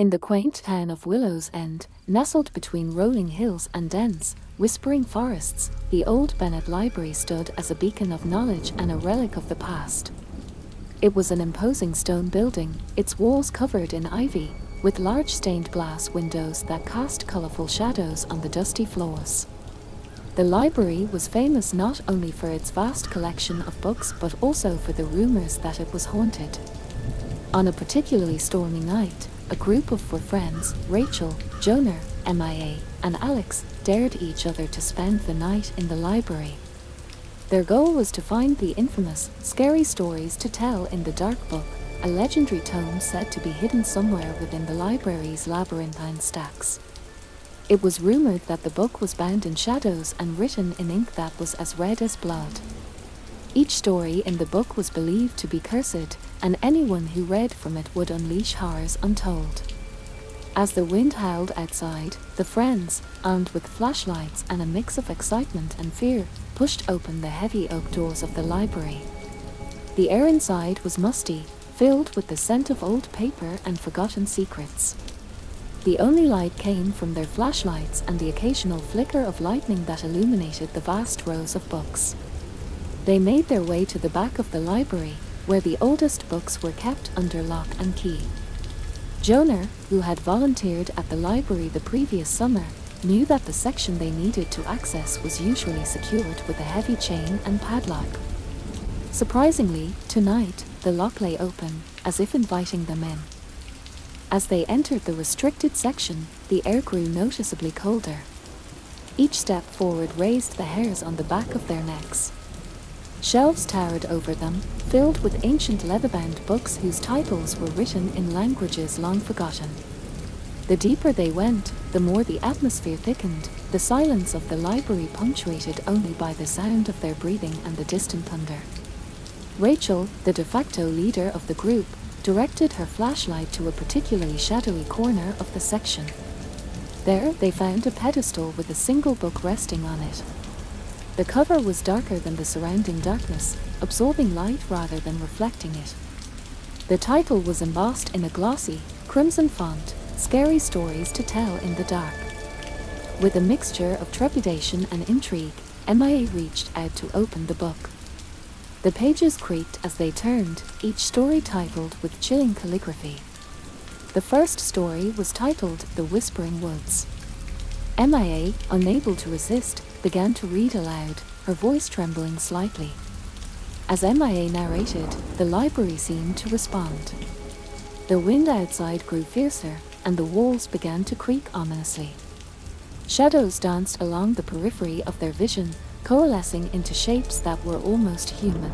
In the quaint town of Willow's End, nestled between rolling hills and dense, whispering forests, the old Bennett Library stood as a beacon of knowledge and a relic of the past. It was an imposing stone building, its walls covered in ivy, with large stained glass windows that cast colorful shadows on the dusty floors. The library was famous not only for its vast collection of books but also for the rumors that it was haunted. On a particularly stormy night, a group of 4 friends, Rachel, Jonah, MIA, and Alex, dared each other to spend the night in the library. Their goal was to find the infamous, scary stories to tell in the Dark Book, a legendary tome said to be hidden somewhere within the library's labyrinthine stacks. It was rumored that the book was bound in shadows and written in ink that was as red as blood. Each story in the book was believed to be cursed, and anyone who read from it would unleash horrors untold. As the wind howled outside, the friends, armed with flashlights and a mix of excitement and fear, pushed open the heavy oak doors of the library. The air inside was musty, filled with the scent of old paper and forgotten secrets. The only light came from their flashlights and the occasional flicker of lightning that illuminated the vast rows of books. They made their way to the back of the library, where the oldest books were kept under lock and key. Jonah, who had volunteered at the library the previous summer, knew that the section they needed to access was usually secured with a heavy chain and padlock. Surprisingly, tonight, the lock lay open, as if inviting them in. As they entered the restricted section, the air grew noticeably colder. Each step forward raised the hairs on the back of their necks. Shelves towered over them, filled with ancient leather-bound books whose titles were written in languages long forgotten. The deeper they went, the more the atmosphere thickened, the silence of the library punctuated only by the sound of their breathing and the distant thunder. Rachel, the de facto leader of the group, directed her flashlight to a particularly shadowy corner of the section. There, they found a pedestal with a single book resting on it. The cover was darker than the surrounding darkness, absorbing light rather than reflecting it. The title was embossed in a glossy, crimson font, Scary Stories to Tell in the Dark. With a mixture of trepidation and intrigue, MIA reached out to open the book. The pages creaked as they turned, each story titled with chilling calligraphy. The first story was titled The Whispering Woods. MIA, unable to resist, began to read aloud, her voice trembling slightly. As MIA narrated, the library seemed to respond. The wind outside grew fiercer, and the walls began to creak ominously. Shadows danced along the periphery of their vision, coalescing into shapes that were almost human.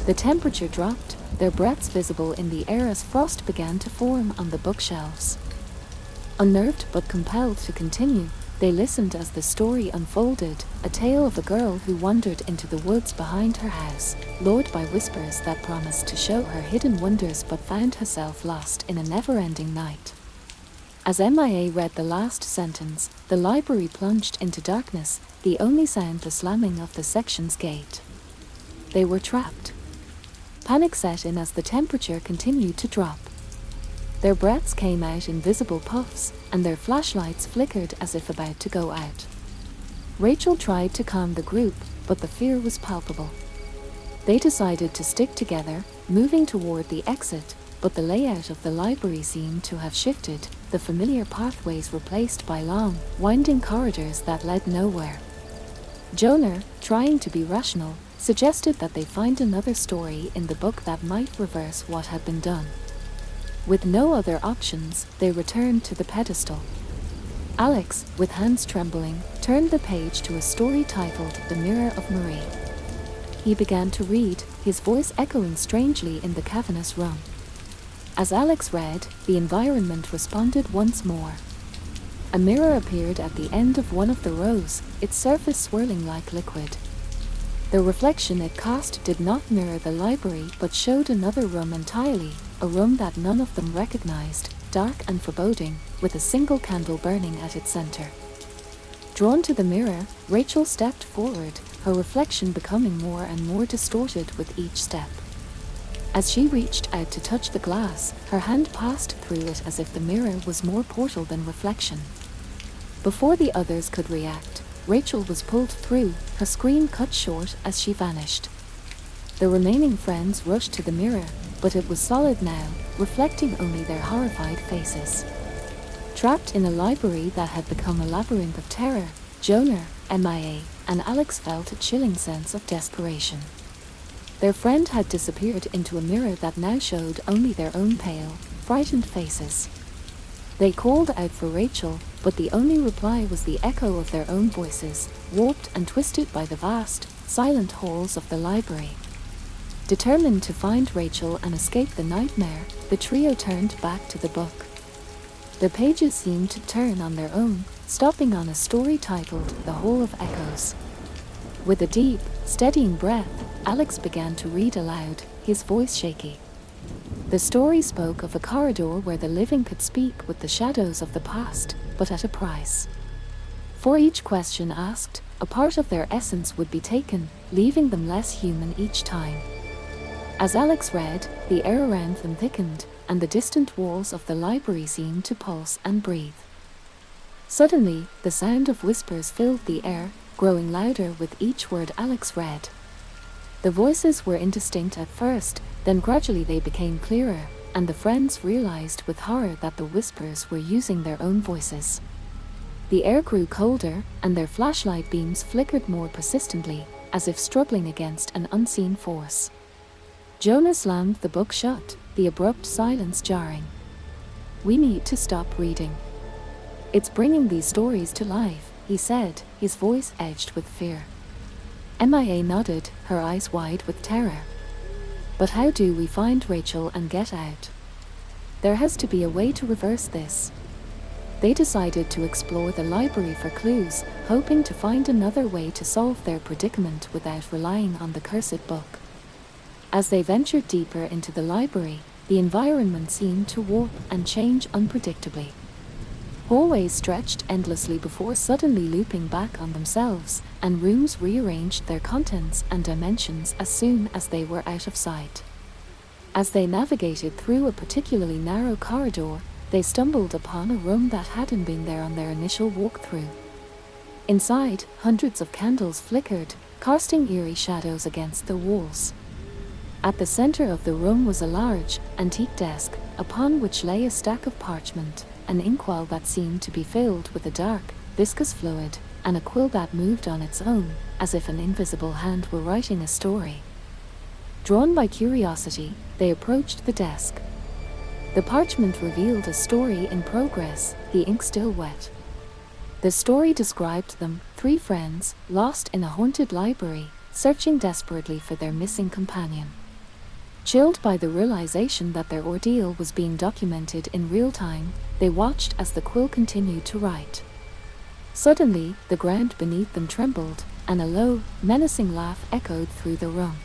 The temperature dropped, their breaths visible in the air as frost began to form on the bookshelves. Unnerved but compelled to continue, they listened as the story unfolded, a tale of a girl who wandered into the woods behind her house, lured by whispers that promised to show her hidden wonders but found herself lost in a never-ending night. As MIA read the last sentence, the library plunged into darkness, the only sound the slamming of the section's gate. They were trapped. Panic set in as the temperature continued to drop. Their breaths came out in visible puffs, and their flashlights flickered as if about to go out. Rachel tried to calm the group, but the fear was palpable. They decided to stick together, moving toward the exit, but the layout of the library seemed to have shifted, the familiar pathways replaced by long, winding corridors that led nowhere. Jonah, trying to be rational, suggested that they find another story in the book that might reverse what had been done. With no other options, they returned to the pedestal. Alex, with hands trembling, turned the page to a story titled The Mirror of Marie. He began to read, his voice echoing strangely in the cavernous room. As Alex read, the environment responded once more. A mirror appeared at the end of one of the rows, its surface swirling like liquid. The reflection it cast did not mirror the library but showed another room entirely, a room that none of them recognized, dark and foreboding, with a single candle burning at its center. Drawn to the mirror, Rachel stepped forward, her reflection becoming more and more distorted with each step. As she reached out to touch the glass, her hand passed through it as if the mirror was more portal than reflection. Before the others could react, Rachel was pulled through, her scream cut short as she vanished. The remaining friends rushed to the mirror, but it was solid now, reflecting only their horrified faces. Trapped in a library that had become a labyrinth of terror, Jonah, MIA, and Alex felt a chilling sense of desperation. Their friend had disappeared into a mirror that now showed only their own pale, frightened faces. They called out for Rachel, but the only reply was the echo of their own voices, warped and twisted by the vast, silent halls of the library. Determined to find Rachel and escape the nightmare, the trio turned back to the book. The pages seemed to turn on their own, stopping on a story titled The Hall of Echoes. With a deep, steadying breath, Alex began to read aloud, his voice shaky. The story spoke of a corridor where the living could speak with the shadows of the past, but at a price. For each question asked, a part of their essence would be taken, leaving them less human each time. As Alex read, the air around them thickened, and the distant walls of the library seemed to pulse and breathe. Suddenly, the sound of whispers filled the air, growing louder with each word Alex read. The voices were indistinct at first, then gradually they became clearer, and the friends realized with horror that the whispers were using their own voices. The air grew colder, and their flashlight beams flickered more persistently, as if struggling against an unseen force. Jonah slammed the book shut, the abrupt silence jarring. "We need to stop reading. It's bringing these stories to life," he said, his voice edged with fear. MIA nodded, her eyes wide with terror. "But how do we find Rachel and get out? There has to be a way to reverse this." They decided to explore the library for clues, hoping to find another way to solve their predicament without relying on the cursed book. As they ventured deeper into the library, the environment seemed to warp and change unpredictably. Hallways stretched endlessly before suddenly looping back on themselves, and rooms rearranged their contents and dimensions as soon as they were out of sight. As they navigated through a particularly narrow corridor, they stumbled upon a room that hadn't been there on their initial walkthrough. Inside, hundreds of candles flickered, casting eerie shadows against the walls. At the center of the room was a large, antique desk, upon which lay a stack of parchment, an inkwell that seemed to be filled with a dark, viscous fluid, and a quill that moved on its own, as if an invisible hand were writing a story. Drawn by curiosity, they approached the desk. The parchment revealed a story in progress, the ink still wet. The story described them, three friends, lost in a haunted library, searching desperately for their missing companion. Chilled by the realization that their ordeal was being documented in real time, they watched as the quill continued to write. Suddenly, the ground beneath them trembled, and a low, menacing laugh echoed through the room.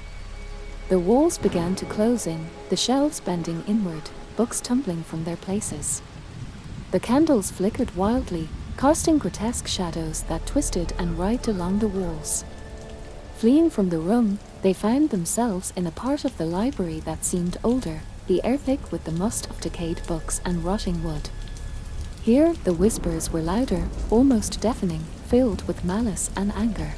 The walls began to close in, the shelves bending inward, books tumbling from their places. The candles flickered wildly, casting grotesque shadows that twisted and writhed along the walls. Fleeing from the room, they found themselves in a part of the library that seemed older, the air thick with the must of decayed books and rotting wood. Here, the whispers were louder, almost deafening, filled with malice and anger.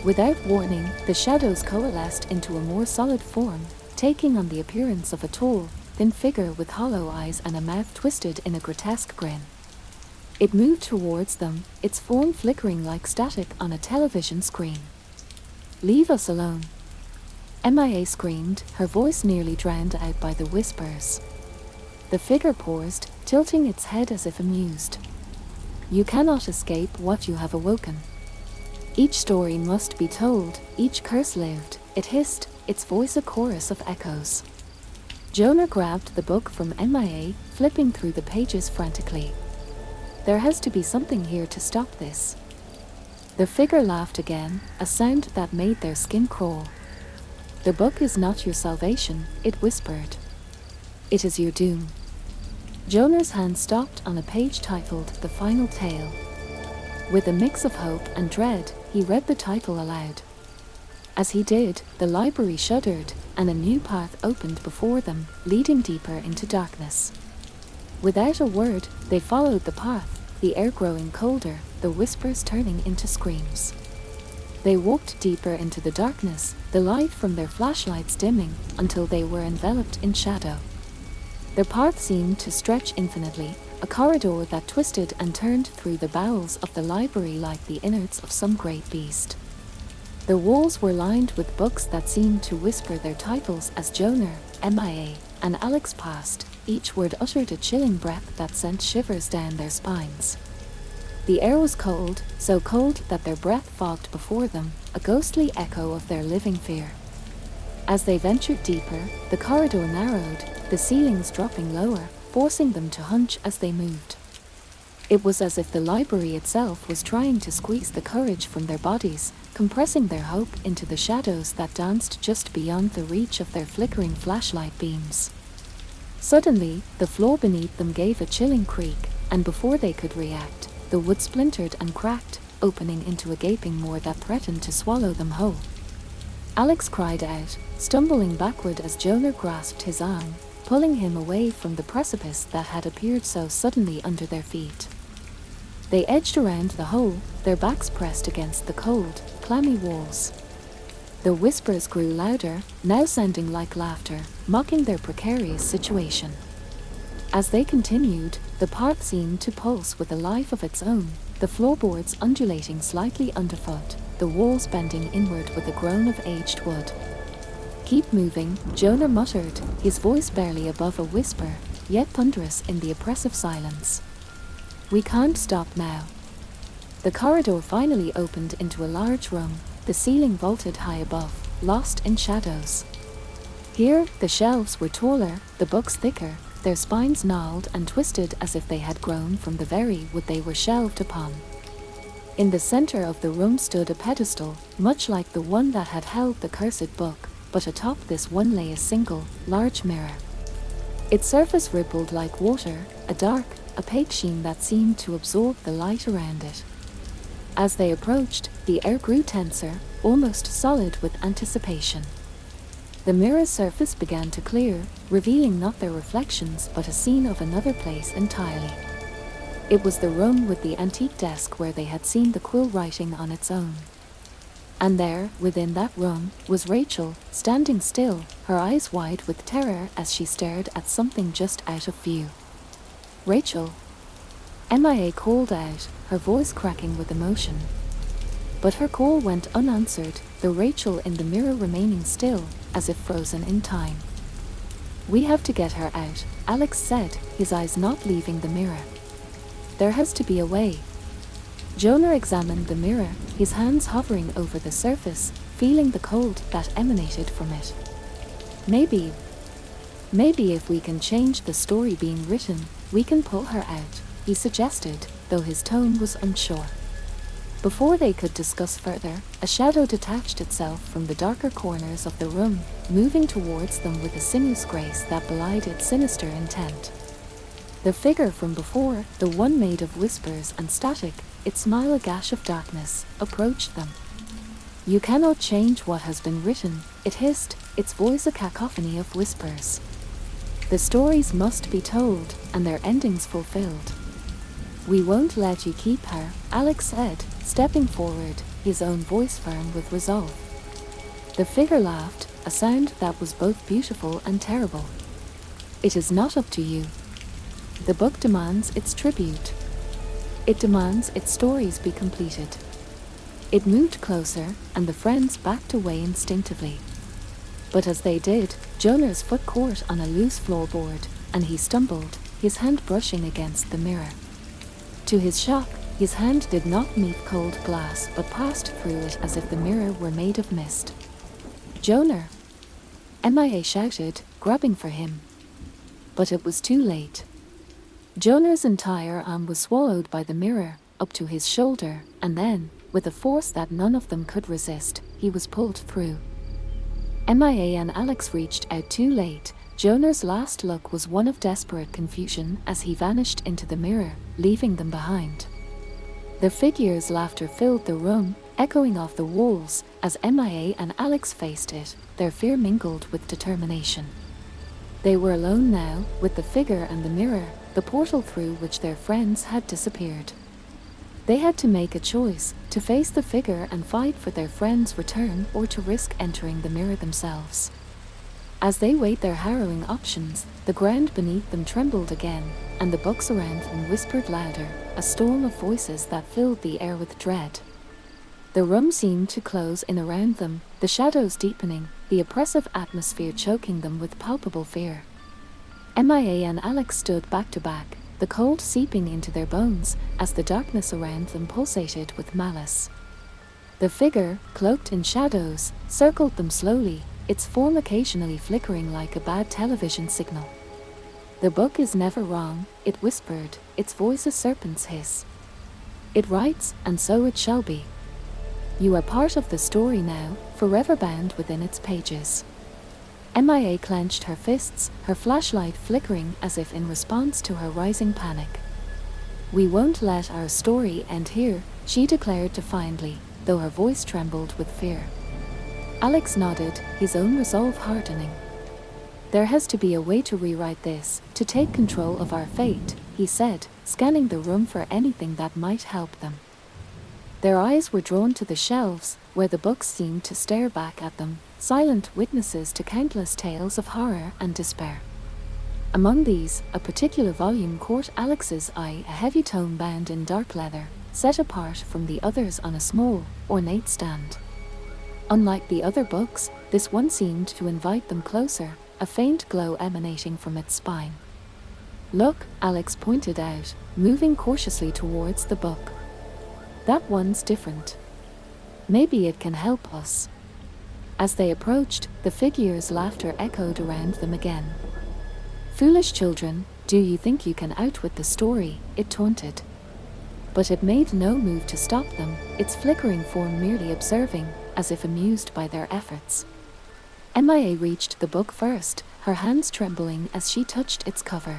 Without warning, the shadows coalesced into a more solid form, taking on the appearance of a tall, thin figure with hollow eyes and a mouth twisted in a grotesque grin. It moved towards them, its form flickering like static on a television screen. "Leave us alone," MIA screamed, her voice nearly drowned out by the whispers. The figure paused, tilting its head as if amused. "You cannot escape what you have awoken. Each story must be told, each curse lived," it hissed, its voice a chorus of echoes. Jonah grabbed the book from MIA, flipping through the pages frantically. "There has to be something here to stop this." The figure laughed again, a sound that made their skin crawl. "The book is not your salvation," it whispered. "It is your doom." Jonah's hand stopped on a page titled The Final Tale. With a mix of hope and dread, he read the title aloud. As he did, the library shuddered, and a new path opened before them, leading deeper into darkness. Without a word, they followed the path, the air growing colder, the whispers turning into screams. They walked deeper into the darkness, the light from their flashlights dimming, until they were enveloped in shadow. Their path seemed to stretch infinitely, a corridor that twisted and turned through the bowels of the library like the innards of some great beast. The walls were lined with books that seemed to whisper their titles as Jonar, MIA, and Alex passed. Each word uttered a chilling breath that sent shivers down their spines. The air was cold, so cold that their breath fogged before them, a ghostly echo of their living fear. As they ventured deeper, the corridor narrowed, the ceilings dropping lower, forcing them to hunch as they moved. It was as if the library itself was trying to squeeze the courage from their bodies, compressing their hope into the shadows that danced just beyond the reach of their flickering flashlight beams. Suddenly, the floor beneath them gave a chilling creak, and before they could react, the wood splintered and cracked, opening into a gaping maw that threatened to swallow them whole. Alex cried out, stumbling backward as Jonar grasped his arm, pulling him away from the precipice that had appeared so suddenly under their feet. They edged around the hole, their backs pressed against the cold, clammy walls. The whispers grew louder, now sounding like laughter, mocking their precarious situation. As they continued, the path seemed to pulse with a life of its own, the floorboards undulating slightly underfoot, the walls bending inward with a groan of aged wood. "Keep moving," Jonar muttered, his voice barely above a whisper, yet thunderous in the oppressive silence. "We can't stop now." The corridor finally opened into a large room, the ceiling vaulted high above, lost in shadows. Here, the shelves were taller, the books thicker, their spines gnarled and twisted as if they had grown from the very wood they were shelved upon. In the center of the room stood a pedestal, much like the one that had held the cursed book, but atop this one lay a single, large mirror. Its surface rippled like water, a dark, opaque sheen that seemed to absorb the light around it. As they approached, the air grew tenser, almost solid with anticipation. The mirror's surface began to clear, revealing not their reflections but a scene of another place entirely. It was the room with the antique desk where they had seen the quill writing on its own. And there, within that room, was Rachel, standing still, her eyes wide with terror as she stared at something just out of view. "Rachel!" MIA called out, her voice cracking with emotion. But her call went unanswered, the Rachel in the mirror remaining still, as if frozen in time. "We have to get her out," Alex said, his eyes not leaving the mirror. "There has to be a way." Jonar examined the mirror, his hands hovering over the surface, feeling the cold that emanated from it. Maybe if we can change the story being written, we can pull her out," he suggested, though his tone was unsure. Before they could discuss further, a shadow detached itself from the darker corners of the room, moving towards them with a sinuous grace that belied its sinister intent. The figure from before, the one made of whispers and static, its smile a gash of darkness, approached them. "You cannot change what has been written," it hissed, its voice a cacophony of whispers. "The stories must be told, and their endings fulfilled." "We won't let you keep her," Alex said, stepping forward, his own voice firm with resolve. The figure laughed, a sound that was both beautiful and terrible. "It is not up to you. The book demands its tribute. It demands its stories be completed." It moved closer, and the friends backed away instinctively. But as they did, Jonar's foot caught on a loose floorboard, and he stumbled, his hand brushing against the mirror. To his shock, his hand did not meet cold glass but passed through it as if the mirror were made of mist. "Jonar!" MIA shouted, grabbing for him. But it was too late. Jonar's entire arm was swallowed by the mirror, up to his shoulder, and then, with a force that none of them could resist, he was pulled through. MIA and Alex reached out too late. Jonar's last look was one of desperate confusion as he vanished into the mirror, leaving them behind. The figure's laughter filled the room, echoing off the walls. As Mia and Alex faced it, their fear mingled with determination. They were alone now, with the figure and the mirror, the portal through which their friends had disappeared. They had to make a choice, to face the figure and fight for their friend's return, or to risk entering the mirror themselves. As they weighed their harrowing options, the ground beneath them trembled again, and the books around them whispered louder, a storm of voices that filled the air with dread. The room seemed to close in around them, the shadows deepening, the oppressive atmosphere choking them with palpable fear. Mia and Alex stood back to back, the cold seeping into their bones as the darkness around them pulsated with malice. The figure, cloaked in shadows, circled them slowly, its form occasionally flickering like a bad television signal. "The book is never wrong," it whispered, its voice a serpent's hiss. "It writes, and so it shall be. You are part of the story now, forever bound within its pages." Mia clenched her fists, her flashlight flickering as if in response to her rising panic. "We won't let our story end here," she declared defiantly, though her voice trembled with fear. Alex nodded, his own resolve hardening. "There has to be a way to rewrite this, to take control of our fate," he said, scanning the room for anything that might help them. Their eyes were drawn to the shelves, where the books seemed to stare back at them, silent witnesses to countless tales of horror and despair. Among these, a particular volume caught Alex's eye, a heavy tome bound in dark leather, set apart from the others on a small, ornate stand. Unlike the other books, this one seemed to invite them closer, a faint glow emanating from its spine. "Look," Alex pointed out, moving cautiously towards the book. "That one's different. Maybe it can help us." As they approached, the figure's laughter echoed around them again. "Foolish children, do you think you can outwit the story?" it taunted. But it made no move to stop them, its flickering form merely observing, as if amused by their efforts. Mia reached the book first, her hands trembling as she touched its cover.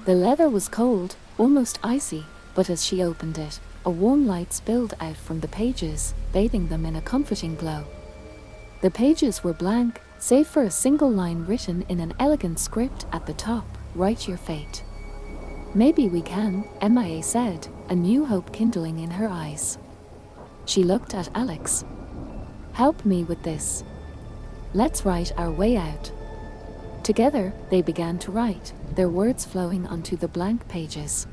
The leather was cold, almost icy, but as she opened it, a warm light spilled out from the pages, bathing them in a comforting glow. The pages were blank, save for a single line written in an elegant script at the top, "Write your fate." "Maybe we can," Mia said, a new hope kindling in her eyes. She looked at Alex. "Help me with this. Let's write our way out." Together, they began to write, their words flowing onto the blank pages.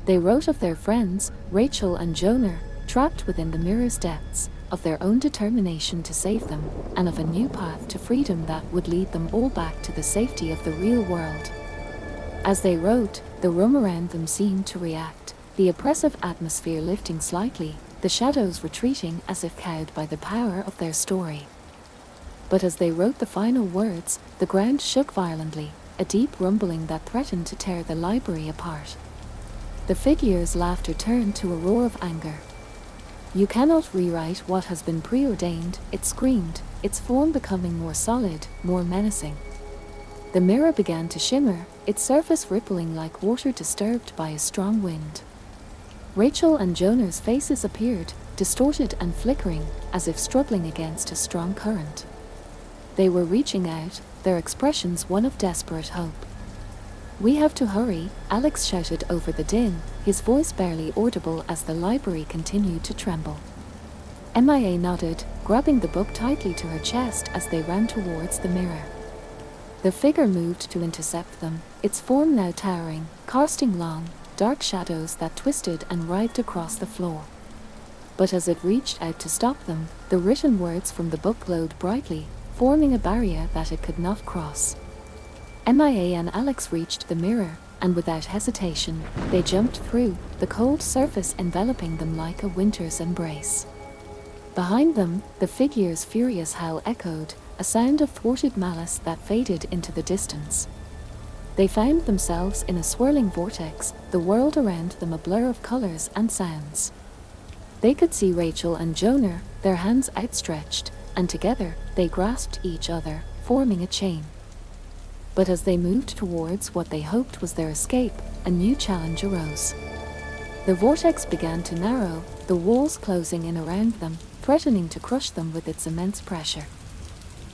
They wrote of their friends, Rachel and Jonah, trapped within the mirror's depths, of their own determination to save them, and of a new path to freedom that would lead them all back to the safety of the real world. As they wrote, the room around them seemed to react, the oppressive atmosphere lifting slightly, the shadows retreating as if cowed by the power of their story. But as they wrote the final words, the ground shook violently, a deep rumbling that threatened to tear the library apart. The figure's laughter turned to a roar of anger. "You cannot rewrite what has been preordained," it screamed, its form becoming more solid, more menacing. The mirror began to shimmer, its surface rippling like water disturbed by a strong wind. Rachel and Jonah's faces appeared, distorted and flickering, as if struggling against a strong current. They were reaching out, their expressions one of desperate hope. "We have to hurry," Alex shouted over the din, his voice barely audible as the library continued to tremble. Mia nodded, grabbing the book tightly to her chest as they ran towards the mirror. The figure moved to intercept them, its form now towering, casting long, dark shadows that twisted and writhed across the floor. But as it reached out to stop them, the written words from the book glowed brightly, forming a barrier that it could not cross. Mia and Alex reached the mirror, and without hesitation, they jumped through, the cold surface enveloping them like a winter's embrace. Behind them, the figure's furious howl echoed, a sound of thwarted malice that faded into the distance. They found themselves in a swirling vortex, the world around them a blur of colors and sounds. They could see Rachel and Jonah, their hands outstretched, and together, they grasped each other, forming a chain. But as they moved towards what they hoped was their escape, a new challenge arose. The vortex began to narrow, the walls closing in around them, threatening to crush them with its immense pressure.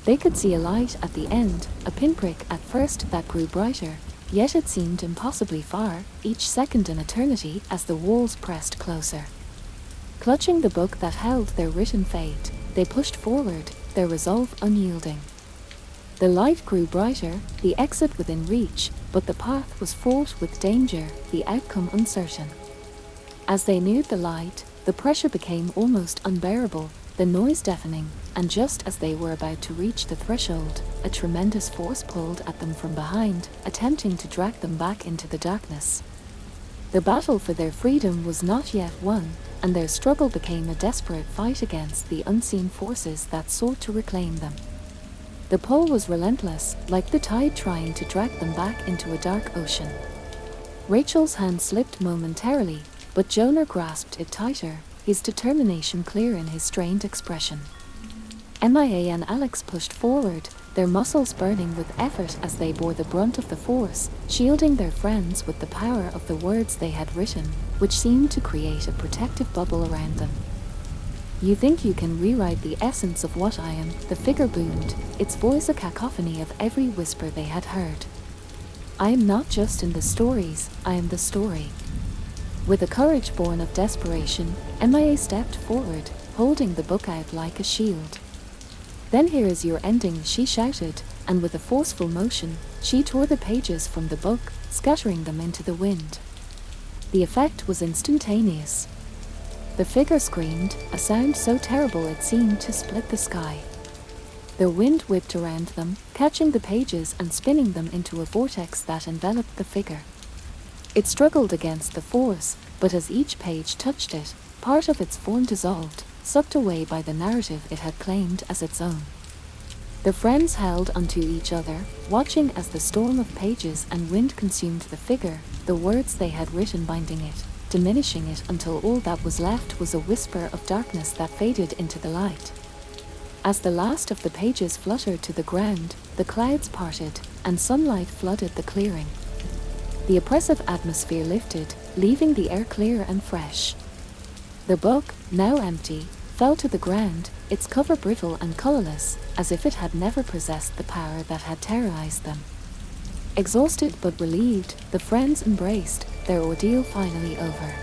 They could see a light at the end, a pinprick at first that grew brighter, yet it seemed impossibly far, each second an eternity as the walls pressed closer. Clutching the book that held their written fate, they pushed forward, their resolve unyielding. The light grew brighter, the exit within reach, but the path was fraught with danger, the outcome uncertain. As they neared the light, the pressure became almost unbearable, the noise deafening, and just as they were about to reach the threshold, a tremendous force pulled at them from behind, attempting to drag them back into the darkness. The battle for their freedom was not yet won, and their struggle became a desperate fight against the unseen forces that sought to reclaim them. The pull was relentless, like the tide trying to drag them back into a dark ocean. Rachel's hand slipped momentarily, but Jonah grasped it tighter, his determination clear in his strained expression. Mia and Alex pushed forward, their muscles burning with effort as they bore the brunt of the force, shielding their friends with the power of the words they had written, which seemed to create a protective bubble around them. "You think you can rewrite the essence of what I am," the figure boomed, its voice a cacophony of every whisper they had heard. "I am not just in the stories, I am the story." With a courage born of desperation, Mia stepped forward, holding the book out like a shield. "Then here is your ending," she shouted, and with a forceful motion, she tore the pages from the book, scattering them into the wind. The effect was instantaneous. The figure screamed, a sound so terrible it seemed to split the sky. The wind whipped around them, catching the pages and spinning them into a vortex that enveloped the figure. It struggled against the force, but as each page touched it, part of its form dissolved, sucked away by the narrative it had claimed as its own. The friends held onto each other, watching as the storm of pages and wind consumed the figure, the words they had written binding it, diminishing it until all that was left was a whisper of darkness that faded into the light. As the last of the pages fluttered to the ground, the clouds parted, and sunlight flooded the clearing. The oppressive atmosphere lifted, leaving the air clear and fresh. The book, now empty, fell to the ground, its cover brittle and colorless, as if it had never possessed the power that had terrorized them. Exhausted but relieved, the friends embraced, their ordeal finally over.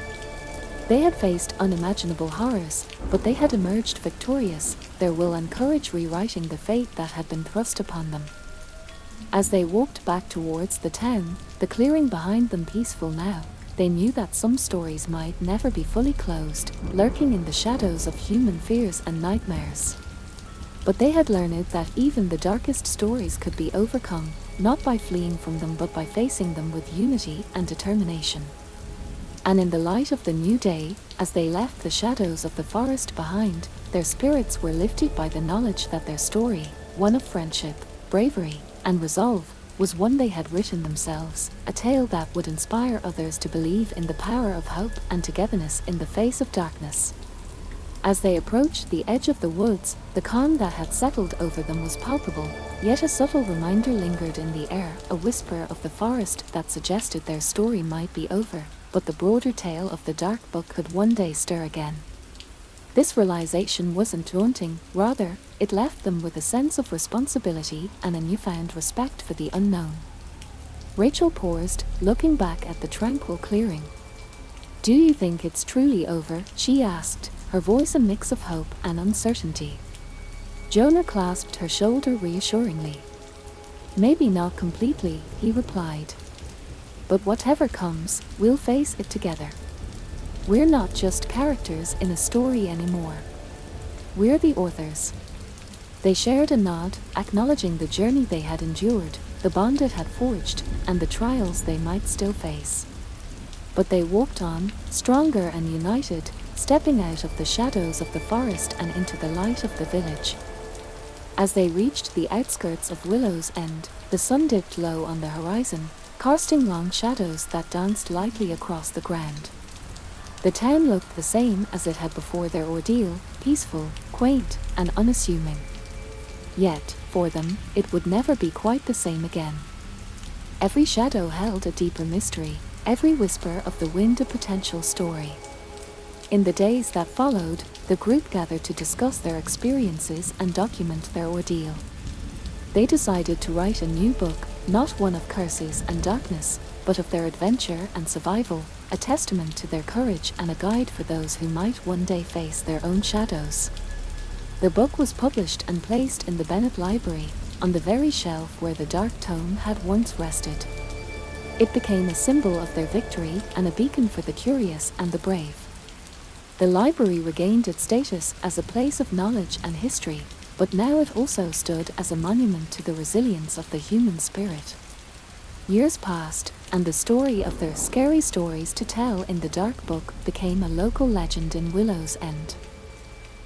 They had faced unimaginable horrors, but they had emerged victorious, their will and courage rewriting the fate that had been thrust upon them. As they walked back towards the town, the clearing behind them peaceful now, they knew that some stories might never be fully closed, lurking in the shadows of human fears and nightmares. But they had learned that even the darkest stories could be overcome, not by fleeing from them but by facing them with unity and determination. And in the light of the new day, as they left the shadows of the forest behind, their spirits were lifted by the knowledge that their story, one of friendship, bravery, and resolve, was one they had written themselves, a tale that would inspire others to believe in the power of hope and togetherness in the face of darkness. As they approached the edge of the woods, the calm that had settled over them was palpable, yet a subtle reminder lingered in the air, a whisper of the forest that suggested their story might be over, but the broader tale of the dark book could one day stir again. This realization wasn't daunting, rather, it left them with a sense of responsibility and a newfound respect for the unknown. Rachel paused, looking back at the tranquil clearing. "Do you think it's truly over?" she asked, her voice a mix of hope and uncertainty. Jonah clasped her shoulder reassuringly. "Maybe not completely," he replied. "But whatever comes, we'll face it together. We're not just characters in a story anymore. We're the authors." They shared a nod, acknowledging the journey they had endured, the bond it had forged, and the trials they might still face. But they walked on, stronger and united, stepping out of the shadows of the forest and into the light of the village. As they reached the outskirts of Willow's End, the sun dipped low on the horizon, casting long shadows that danced lightly across the ground. The town looked the same as it had before their ordeal, peaceful, quaint, and unassuming. Yet, for them, it would never be quite the same again. Every shadow held a deeper mystery, every whisper of the wind a potential story. In the days that followed, the group gathered to discuss their experiences and document their ordeal. They decided to write a new book, not one of curses and darkness, but of their adventure and survival, a testament to their courage and a guide for those who might one day face their own shadows. The book was published and placed in the Bennett Library, on the very shelf where the dark tome had once rested. It became a symbol of their victory and a beacon for the curious and the brave. The library regained its status as a place of knowledge and history, but now it also stood as a monument to the resilience of the human spirit. Years passed, and the story of their scary stories to tell in the dark book became a local legend in Willow's End.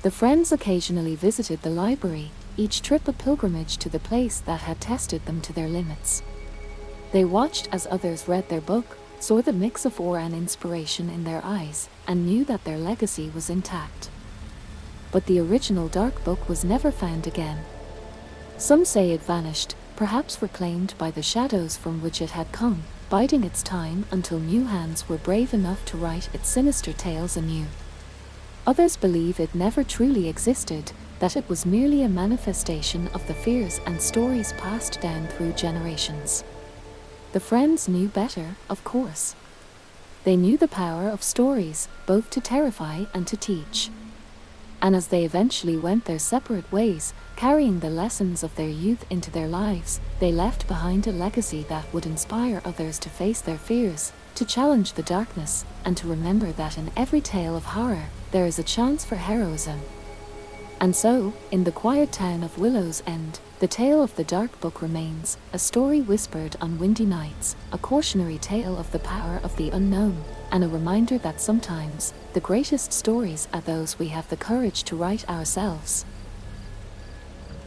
The friends occasionally visited the library, each trip a pilgrimage to the place that had tested them to their limits. They watched as others read their book, saw the mix of awe and inspiration in their eyes, and knew that their legacy was intact. But the original dark book was never found again. Some say it vanished, perhaps reclaimed by the shadows from which it had come, biding its time until new hands were brave enough to write its sinister tales anew. Others believe it never truly existed, that it was merely a manifestation of the fears and stories passed down through generations. The friends knew better, of course. They knew the power of stories, both to terrify and to teach. And as they eventually went their separate ways, carrying the lessons of their youth into their lives, they left behind a legacy that would inspire others to face their fears, to challenge the darkness, and to remember that in every tale of horror, there is a chance for heroism. And so, in the quiet town of Willow's End, the tale of the dark book remains, a story whispered on windy nights, a cautionary tale of the power of the unknown, and a reminder that sometimes, the greatest stories are those we have the courage to write ourselves.